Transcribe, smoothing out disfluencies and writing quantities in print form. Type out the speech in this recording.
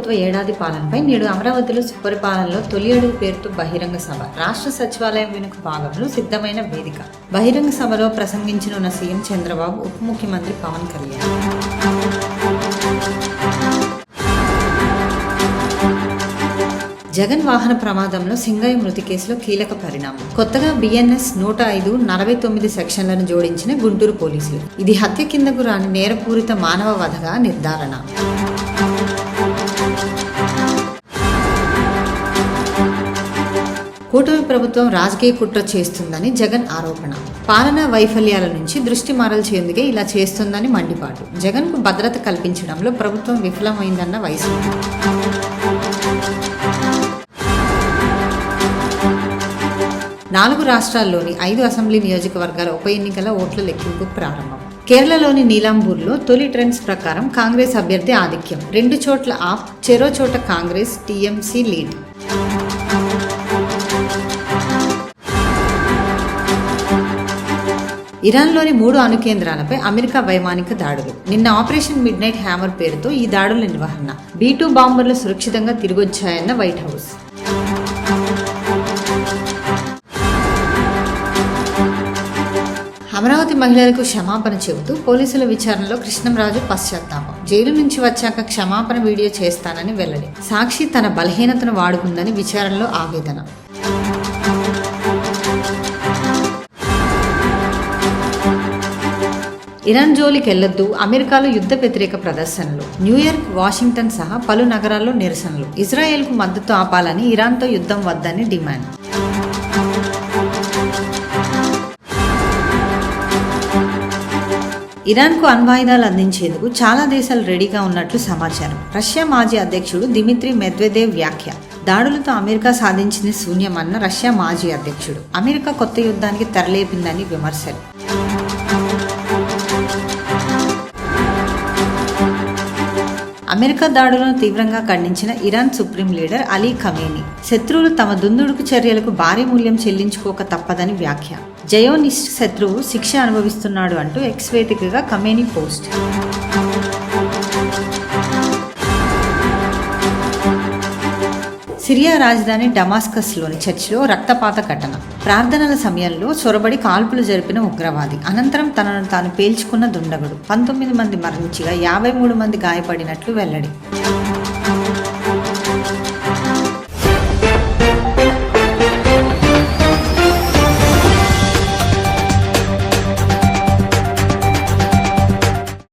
ప్రభుత్వ ఏడాది పాలనపై నేడు అమరావతిలో సుపరిపాలనలో తొలి అడుగు పేరుతో బహిరంగ సభ. రాష్ట్ర సచివాలయం వెనుక భాగంలో సిద్ధమైన వేదిక. బహిరంగ సభలో ప్రసంగించనున్న సీఎం చంద్రబాబు, ఉప ముఖ్యమంత్రి పవన్ కళ్యాణ్. జగన్ వాహన ప్రమాదంలో సింగయ్య మృతి కేసులో కీలక పరిణామం. కొత్తగా BNS 105 49 సెక్షన్లను జోడించిన గుంటూరు పోలీసులు. ఇది హత్య కిందకు రాని నేరపూరిత మానవ వధగా నిర్ధారణ. కూటమి ప్రభుత్వం రాజకీయ కుట్ర చేస్తుందని జగన్ ఆరోపణ. పాలనా వైఫల్యాల నుంచి దృష్టి మరల్చేందుకే ఇలా చేస్తుందని మండిపాటు. జగన్కు భద్రత కల్పించడంలో ప్రభుత్వం విఫలమైందన్న వైసీపీ. నాలుగు రాష్ట్రాల్లోని 5 అసెంబ్లీ నియోజకవర్గాల ఉప ఎన్నికల ఓట్ల లెక్కింపు ప్రారంభం. కేరళలోని నీలాంబూర్లో తొలి ట్రెండ్స్ ప్రకారం కాంగ్రెస్ అభ్యర్థి ఆధిక్యం. 2 చోట్ల ఆప్, చెరో చోట కాంగ్రెస్, TMC లీడ్. ఇరాన్లోని 3 అణు కేంద్రాలపై అమెరికా వైమానిక దాడులు. నిన్న ఆపరేషన్ మిడ్ నైట్ హ్యామర్ పేరుతో ఈ దాడుల నిర్వహణ. B-2 బాంబర్లు సురక్షితంగా తిరిగొచ్చాయన్న వైట్ హౌస్. అమరావతి మహిళలకు క్షమాపణ చెబుతూ పోలీసుల విచారణలో కృష్ణంరాజు పశ్చాత్తాపం. జైలు నుంచి వచ్చాక క్షమాపణ వీడియో చేస్తానని వెల్లడి. సాక్షి తన బలహీనతను వాడుకుందని విచారణలో ఆవేదన. ఇరాన్ జోలికెళ్లొద్దు, అమెరికాలో యుద్ధ వ్యతిరేక ప్రదర్శనలు. న్యూయార్క్, వాషింగ్టన్ సహా పలు నగరాల్లో నిరసనలు. ఇజ్రాయెల్కు మద్దతు ఆపాలని, ఇరాన్తో యుద్ధం వద్దని డిమాండ్. ఇరాన్కు అణ్వాయుధాలు అందించేందుకు చాలా దేశాలు రెడీగా ఉన్నట్లు సమాచారం. రష్యా మాజీ అధ్యక్షుడు దిమిత్రీ మెద్వెదేవ్ వ్యాఖ్య. దాడులతో అమెరికా సాధించింది శూన్యమన్న రష్యా మాజీ అధ్యక్షుడు. అమెరికా కొత్త యుద్ధానికి తెరలేపిందని విమర్శలు. అమెరికా దాడులను తీవ్రంగా ఖండించిన Iran supreme leader Ali Khamenei. శత్రువులు తమ దుందుడుకు చర్యలకు భారీ మూల్యం చెల్లించుకోక తప్పదని వ్యాఖ్య. జయోనిస్ట్ శత్రువు శిక్ష అనుభవిస్తున్నాడు అంటూ ఎక్స్ వేదికగా ఖమేనీ పోస్ట్. సిరియా రాజధాని డమాస్కస్లోని చర్చిలో రక్తపాత ఘటన. ప్రార్థనల సమయంలో చొరబడి కాల్పులు జరిపిన ఉగ్రవాది. అనంతరం తనను తాను పేల్చుకున్న దుండగుడు. 19 మంది మరణించగా 53 మంది గాయపడినట్లు వెల్లడి.